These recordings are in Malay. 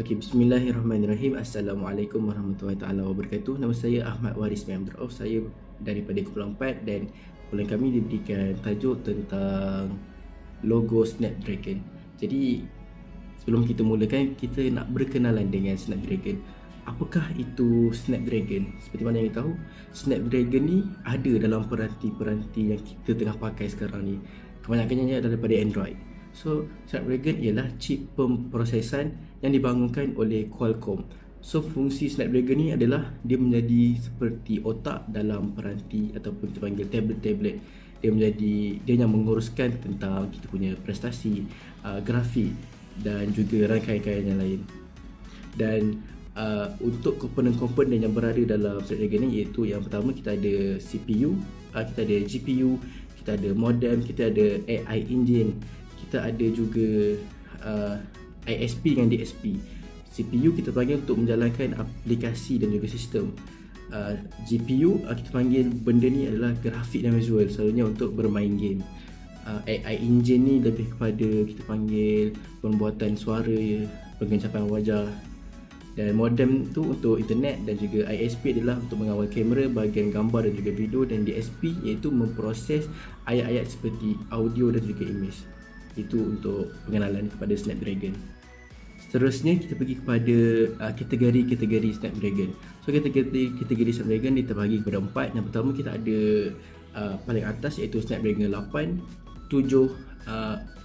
Okey, bismillahirrahmanirrahim. Assalamualaikum warahmatullahi taala wabarakatuh. Nama saya Ahmad Waris bin Abdul Rauf. Saya daripada Kepulauan 4 dan kumpulan kami diberikan tajuk tentang logo Snapdragon. Jadi, sebelum kita mulakan, kita nak berkenalan dengan Snapdragon. Apakah itu Snapdragon? Seperti mana yang kita tahu, Snapdragon ni ada dalam peranti-peranti yang kita tengah pakai sekarang ni. Kebanyakannya adalah daripada Android. So, Snapdragon ialah chip pemprosesan yang dibangunkan oleh Qualcomm. So, fungsi Snapdragon ni adalah dia menjadi seperti otak dalam peranti ataupun kita panggil tablet-tablet. Dia yang menguruskan tentang kita punya prestasi, grafik dan juga rangkaian yang lain. Dan untuk komponen-komponen yang berada dalam Snapdragon ni, iaitu yang pertama kita ada CPU, kita ada GPU, kita ada modem, kita ada AI engine, kita ada juga ISP dengan DSP. CPU kita panggil untuk menjalankan aplikasi dan juga sistem. GPU kita panggil benda ni adalah grafik dan visual, selalunya untuk bermain game. AI engine ni lebih kepada kita panggil pembuatan suara, pengecapan wajah. Dan modem tu untuk internet, dan juga ISP adalah untuk mengawal kamera, bahagian gambar dan juga video, dan DSP iaitu memproses ayat-ayat seperti audio dan juga image. Itu untuk pengenalan kepada Snapdragon. Seterusnya kita pergi kepada kategori-kategori Snapdragon. So kategori Snapdragon dia terbagi kepada 4. Yang pertama kita ada paling atas iaitu Snapdragon 8, 7,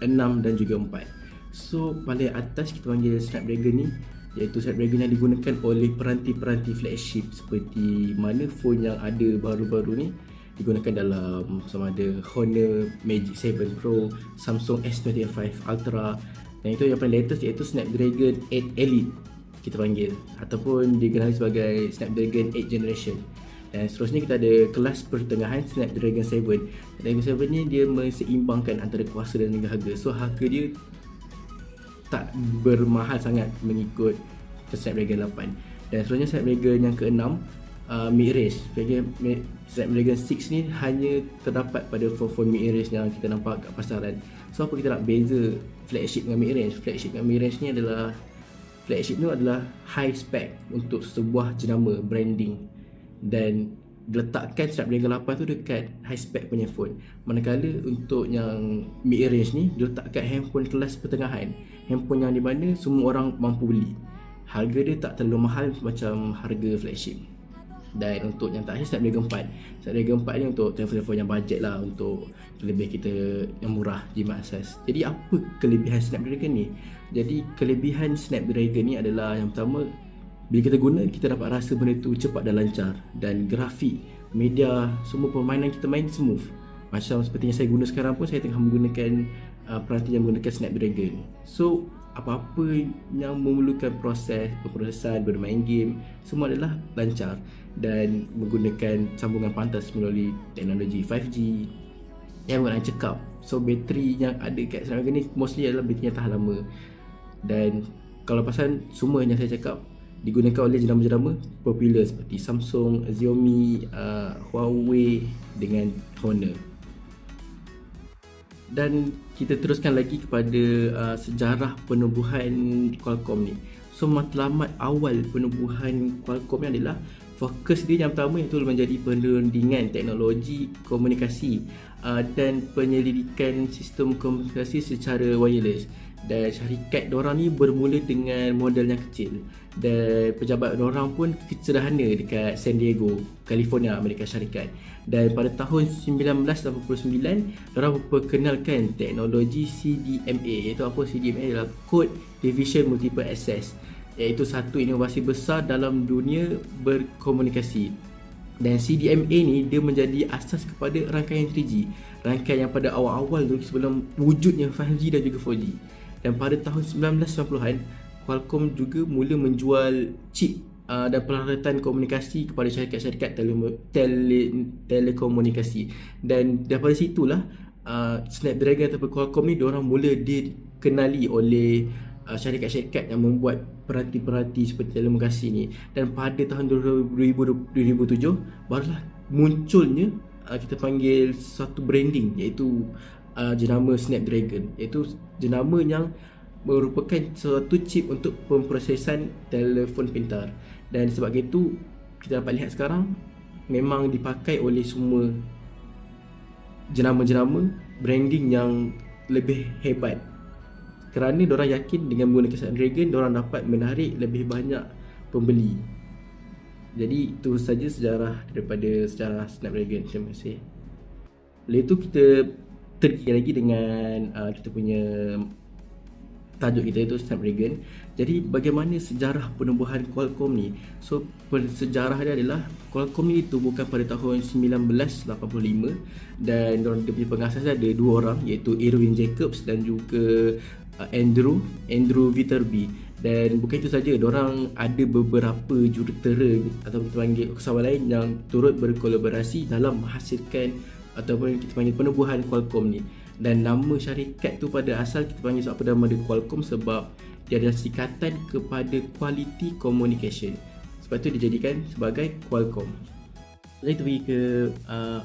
6 dan juga 4. So paling atas kita panggil Snapdragon ni iaitu Snapdragon yang digunakan oleh peranti-peranti flagship seperti mana phone yang ada baru-baru ni digunakan dalam sama ada Honor Magic 7 Pro, Samsung S25 Ultra, dan itu yang paling latest iaitu Snapdragon 8 Elite kita panggil, ataupun dikenali sebagai Snapdragon 8 Generation. Dan seterusnya kita ada kelas pertengahan Snapdragon 7. Snapdragon 7 ni dia menseimbangkan antara kuasa dan juga harga. So harga dia tak bermahal sangat mengikut Snapdragon 8. Dan seterusnya Snapdragon yang ke-6, mid-range. Snapdragon 6 ni hanya terdapat pada phone mid-range yang kita nampak kat pasaran. So apa kita nak beza flagship dengan mid-range? Flagship dengan mid-range ni adalah, flagship ni adalah high spec untuk sebuah jenama branding, dan letakkan Snapdragon 8 tu dekat high spec punya phone. Manakala untuk yang mid-range ni diletakkan handphone kelas pertengahan, handphone yang di mana semua orang mampu beli. Harga dia tak terlalu mahal macam harga flagship. Dan untuk yang terakhir Snapdragon 4. Snapdragon 4 ni untuk telefon-telefon yang bajet lah, untuk lebih kita yang murah, jimat asas. Jadi apa kelebihan Snapdragon ni? Jadi kelebihan Snapdragon ni adalah yang pertama, bila kita guna, kita dapat rasa benda tu cepat dan lancar. Dan grafik, media, semua permainan kita main smooth. Macam seperti yang saya guna sekarang pun, saya tengah menggunakan peranti yang menggunakan Snapdragon. So apa-apa yang memerlukan pemprosesan, bermain game, semua adalah lancar dan menggunakan sambungan pantas melalui teknologi 5G yang menggunakan cekap. So bateri yang ada kat Snapdragon ni mostly adalah bateri yang tahan lama. Dan kalau pasal semua yang saya cakap digunakan oleh jenama-jenama popular seperti Samsung, Xiaomi, Huawei dengan Honor. Dan kita teruskan lagi kepada sejarah penubuhan Qualcomm ni. So matlamat awal penubuhan Qualcomm ni adalah fokus dia yang pertama iaitu menjadi penundingan teknologi komunikasi dan penyelidikan sistem komunikasi secara wireless. Dan syarikat diorang ni bermula dengan model yang kecil, dan pejabat diorang pun sederhana dekat San Diego, California, Amerika Syarikat. Dan pada tahun 1989 diorang memperkenalkan teknologi CDMA, iaitu apa? CDMA adalah Code Division Multiple Access, iaitu satu inovasi besar dalam dunia berkomunikasi. Dan CDMA ni dia menjadi asas kepada rangkaian 3G, rangkaian yang pada awal-awal tu sebelum wujudnya 5G dan juga 4G. Dan pada tahun 1990-an, Qualcomm juga mula menjual chip dan peralatan komunikasi kepada syarikat-syarikat telekomunikasi. Dan daripada situlah Snapdragon ataupun Qualcomm ni diorang mula dikenali oleh syarikat-syarikat yang membuat peranti-peranti seperti telekomunikasi ni. Dan pada tahun 2007 barulah munculnya kita panggil satu branding, iaitu jenama Snapdragon, iaitu jenama yang merupakan suatu chip untuk pemprosesan telefon pintar. Dan sebab itu kita dapat lihat sekarang memang dipakai oleh semua jenama-jenama branding yang lebih hebat, kerana diorang yakin dengan menggunakan Snapdragon diorang dapat menarik lebih banyak pembeli. Jadi itu saja sejarah daripada sejarah Snapdragon. Terima kasih. Lepas tu kita tergi lagi dengan kita punya tajuk kita itu Snapdragon. Jadi bagaimana sejarah penubuhan Qualcomm ni? So sejarah dia adalah Qualcomm ni ditubuhkan pada tahun 1985 dan dia punya pengasas ada dua orang, iaitu Irwin Jacobs dan juga Andrew Viterbi. Dan bukan itu saja, diorang ada beberapa jurutera atau kita panggil usahawan lain yang turut berkolaborasi dalam menghasilkan ataupun kita panggil penubuhan Qualcomm ni. Dan nama syarikat tu pada asal kita panggil apa nama dia Qualcomm sebab dia adalah singkatan kepada Quality Communication. Sebab tu dijadikan sebagai Qualcomm. Jadi kita pergi ke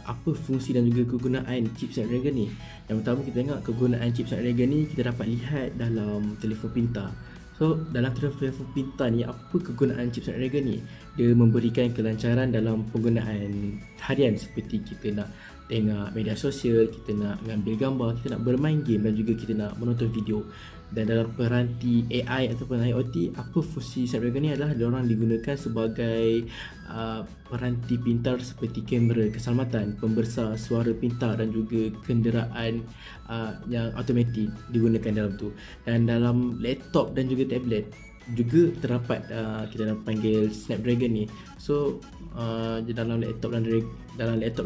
apa fungsi dan juga kegunaan chip Snapdragon ni. Yang pertama kita tengok kegunaan chip Snapdragon ni kita dapat lihat dalam telefon pintar. So dalam telefon pintar ni apa kegunaan chip Snapdragon ni? Dia memberikan kelancaran dalam penggunaan harian seperti kita nak tengok media sosial, kita nak mengambil gambar, kita nak bermain game dan juga kita nak menonton video. Dan dalam peranti AI ataupun IoT, apa fungsi Snapdragon ni adalah diorang digunakan sebagai peranti pintar seperti kamera keselamatan, pembesar suara pintar dan juga kenderaan yang automatik digunakan dalam tu. Dan dalam laptop dan juga tablet juga terdapat kita nak panggil Snapdragon ni. So dalam laptop dan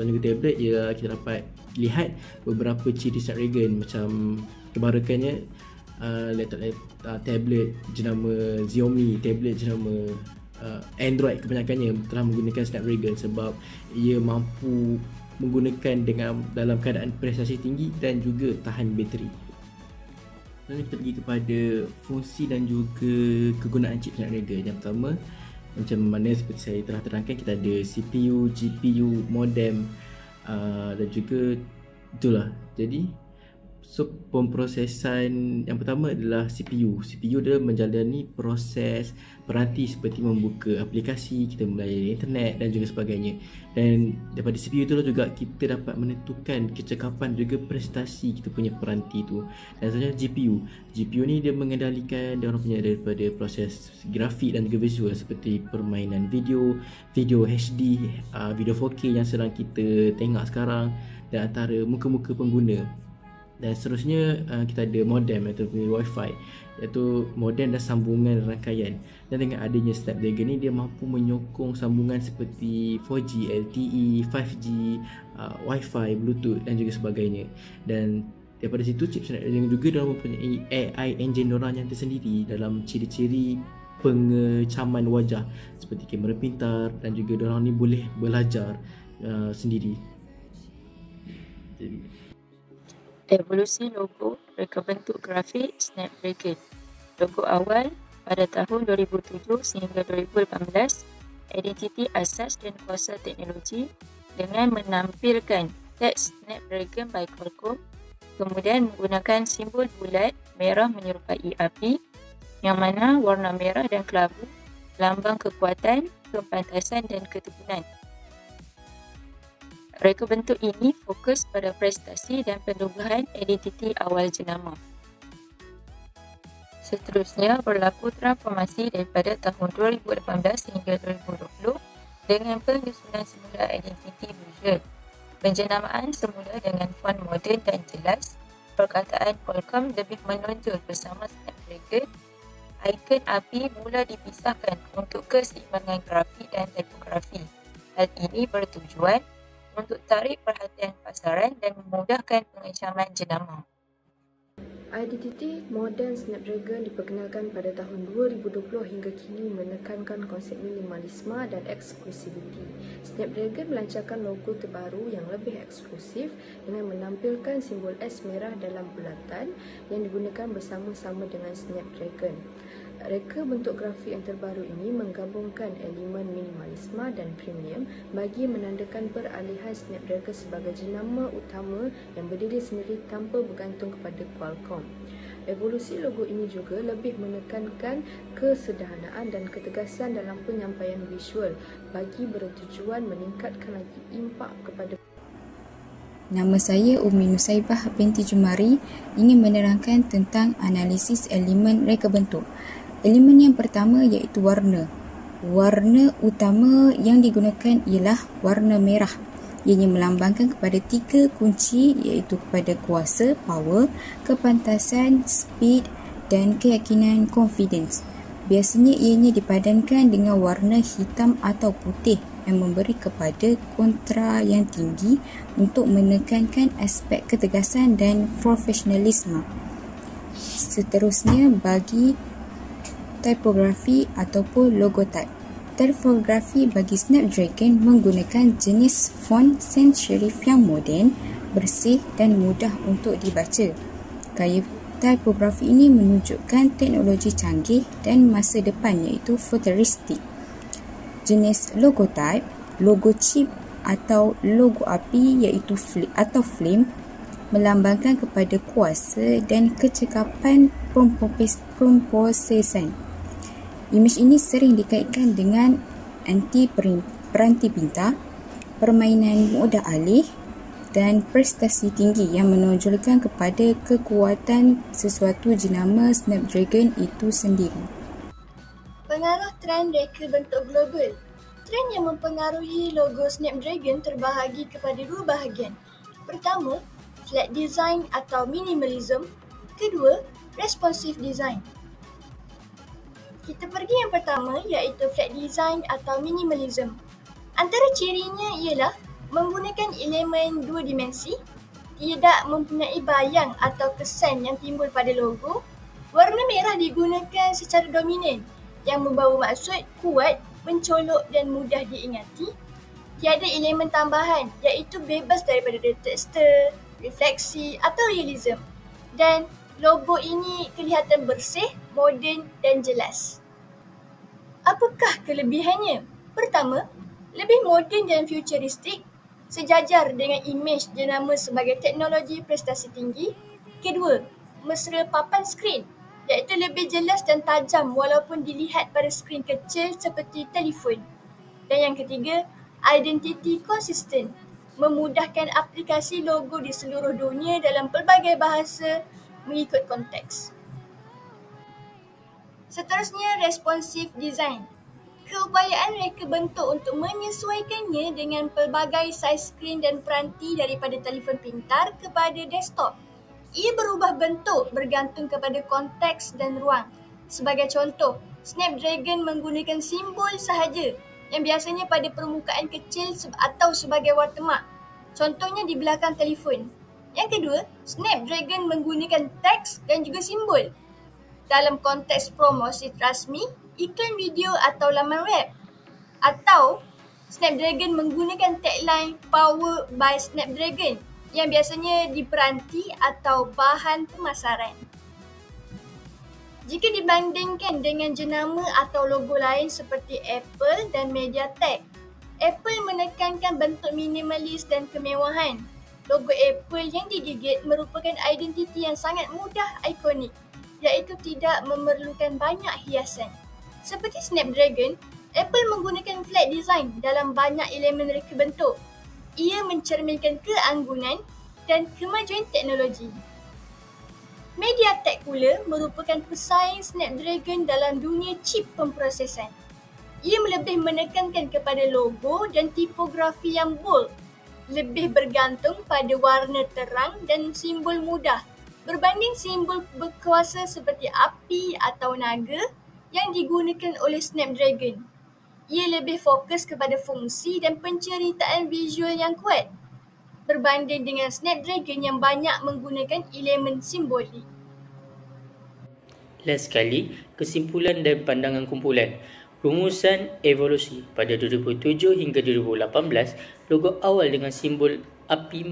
juga tablet ya, kita dapat lihat beberapa ciri Snapdragon, macam kebarakannya laptop tablet jenama Xiaomi, tablet jenama Android kebanyakannya telah menggunakan Snapdragon sebab ia mampu menggunakan dalam keadaan prestasi tinggi dan juga tahan bateri. Lalu kita pergi kepada fungsi dan juga kegunaan chip Snapdragon. Yang pertama, macam mana seperti saya telah terangkan, kita ada CPU, GPU, modem dan juga itulah. Jadi pemprosesan yang pertama adalah CPU. CPU dia menjalani proses peranti seperti membuka aplikasi, kita melayani internet dan juga sebagainya. Dan daripada CPU tu juga kita dapat menentukan kecekapan juga prestasi kita punya peranti tu. Dan selanjutnya GPU ni dia mengendalikan dia orang punya daripada proses grafik dan juga visual seperti permainan video HD, video 4K yang sedang kita tengok sekarang dan antara muka-muka pengguna. Dan seterusnya kita ada modem ataupun Wi-Fi, iaitu modem dan sambungan rangkaian. Dan dengan adanya Snapdragon ni, dia mampu menyokong sambungan seperti 4G, LTE, 5G, Wi-Fi, Bluetooth dan juga sebagainya. Dan daripada situ chip Snapdragon juga dia mempunyai AI engine diorang yang tersendiri dalam ciri-ciri pengecaman wajah seperti kamera pintar, dan juga diorang ni boleh belajar sendiri. Evolusi logo reka bentuk grafik Snapdragon. Logo awal pada tahun 2007 sehingga 2018, identiti asas dan kuasa teknologi dengan menampilkan teks Snapdragon by Qualcomm, kemudian menggunakan simbol bulat merah menyerupai api, yang mana warna merah dan kelabu lambang kekuatan, kepantasan dan keteguhan. Reka bentuk ini fokus pada prestasi dan penubuhan identiti awal jenama. Seterusnya berlaku transformasi daripada tahun 2018 hingga 2020 dengan penyusunan semula identiti visual. Penjenamaan semula dengan font moden dan jelas, perkataan Qualcomm lebih menonjol bersama Snapdragon. Ikon api mula dipisahkan untuk keseimbangan grafik dan tipografi. Hal ini bertujuan untuk tarik perhatian pasaran dan memudahkan pengecaman jenama. Identiti moden Snapdragon diperkenalkan pada tahun 2020 hingga kini menekankan konsep minimalisme dan eksklusiviti. Snapdragon melancarkan logo terbaru yang lebih eksklusif dengan menampilkan simbol S merah dalam bulatan yang digunakan bersama-sama dengan Snapdragon. Reka bentuk grafik yang terbaru ini menggabungkan elemen minimalisme dan premium bagi menandakan peralihan Snapdragon sebagai jenama utama yang berdiri sendiri tanpa bergantung kepada Qualcomm. Evolusi logo ini juga lebih menekankan kesederhanaan dan ketegasan dalam penyampaian visual bagi bertujuan meningkatkan lagi impak kepada. Nama saya Umi Nusaibah binti Jumari, ingin menerangkan tentang analisis elemen reka bentuk. Elemen yang pertama iaitu warna. Warna utama yang digunakan ialah warna merah. Ianya melambangkan kepada 3 kunci iaitu kepada kuasa, power, kepantasan, speed dan keyakinan, confidence. Biasanya ianya dipadankan dengan warna hitam atau putih yang memberi kepada kontra yang tinggi untuk menekankan aspek ketegasan dan profesionalisme. Seterusnya bagi tipografi ataupun logotype. Tipografi bagi Snapdragon menggunakan jenis font sans serif yang moden, bersih dan mudah untuk dibaca. Gaya tipografi ini menunjukkan teknologi canggih dan masa depan iaitu futuristik. Jenis logotype, logo chip atau logo api iaitu flame melambangkan kepada kuasa dan kecekapan pemprosesan. Imej ini sering dikaitkan dengan peranti pintar, permainan mudah alih dan prestasi tinggi yang menonjolkan kepada kekuatan sesuatu jenama Snapdragon itu sendiri. Pengaruh trend reka bentuk global. Trend yang mempengaruhi logo Snapdragon terbahagi kepada 2 bahagian. Pertama, flat design atau minimalism. Kedua, responsive design. Kita pergi yang pertama iaitu flat design atau minimalism. Antara cirinya ialah menggunakan elemen 2 dimensi, tidak mempunyai bayang atau kesan yang timbul pada logo. Warna merah digunakan secara dominan yang membawa maksud kuat, mencolok dan mudah diingati. Tiada elemen tambahan iaitu bebas daripada texture, refleksi atau realism. Dan logo ini kelihatan bersih, moden dan jelas. Apakah kelebihannya? Pertama, lebih moden dan futuristik, sejajar dengan imej jenama sebagai teknologi prestasi tinggi. Kedua, mesra papan skrin, iaitu lebih jelas dan tajam walaupun dilihat pada skrin kecil seperti telefon. Dan yang ketiga, identiti konsisten, memudahkan aplikasi logo di seluruh dunia dalam pelbagai bahasa mengikut konteks. Seterusnya, responsive design. Keupayaan reka bentuk untuk menyesuaikannya dengan pelbagai saiz skrin dan peranti daripada telefon pintar kepada desktop. Ia berubah bentuk bergantung kepada konteks dan ruang. Sebagai contoh, Snapdragon menggunakan simbol sahaja yang biasanya pada permukaan kecil atau sebagai watermark. Contohnya di belakang telefon. Yang kedua, Snapdragon menggunakan teks dan juga simbol dalam konteks promosi rasmi, iklan video atau laman web. Atau Snapdragon menggunakan tagline Power by Snapdragon yang biasanya di peranti atau bahan pemasaran. Jika dibandingkan dengan jenama atau logo lain seperti Apple dan MediaTek, Apple menekankan bentuk minimalis dan kemewahan. Logo Apple yang digigit merupakan identiti yang sangat mudah ikonik, iaitu tidak memerlukan banyak hiasan. Seperti Snapdragon, Apple menggunakan flat design dalam banyak elemen reka bentuk. Ia mencerminkan keanggunan dan kemajuan teknologi. MediaTek pula merupakan pesaing Snapdragon dalam dunia chip pemprosesan. Ia lebih menekankan kepada logo dan tipografi yang bold, lebih bergantung pada warna terang dan simbol mudah berbanding simbol berkuasa seperti api atau naga yang digunakan oleh Snapdragon. Ia lebih fokus kepada fungsi dan penceritaan visual yang kuat berbanding dengan Snapdragon yang banyak menggunakan elemen simbolik. Last sekali, kesimpulan dan pandangan kumpulan. Rumusan evolusi pada 2007 hingga 2018, logo awal dengan simbol api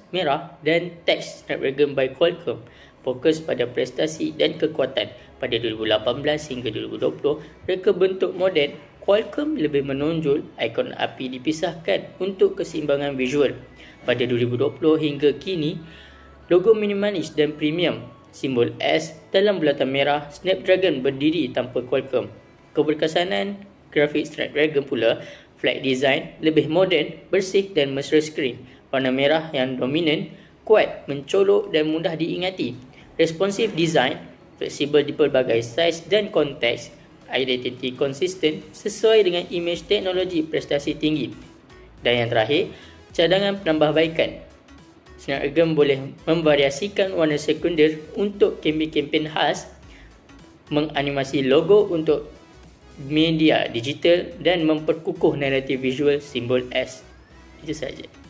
merah dan teks Snapdragon by Qualcomm fokus pada prestasi dan kekuatan. Pada 2018 hingga 2020, reka bentuk moden Qualcomm lebih menonjol ikon api dipisahkan untuk keseimbangan visual. Pada 2020 hingga kini, logo minimalis dan premium simbol S dalam bulatan merah, Snapdragon berdiri tanpa Qualcomm. Keberkesanan grafik Snapdragon pula, flat design, lebih moden, bersih dan mesra skrin. Warna merah yang dominan, kuat, mencolok dan mudah diingati. Responsive design, fleksibel di pelbagai saiz dan konteks. Identity konsisten sesuai dengan imej teknologi prestasi tinggi. Dan yang terakhir, cadangan penambahbaikan. Snapdragon boleh memvariasikan warna sekunder untuk kempen-kempen khas, menganimasi logo untuk media digital dan memperkukuh naratif visual simbol S. Itu sahaja.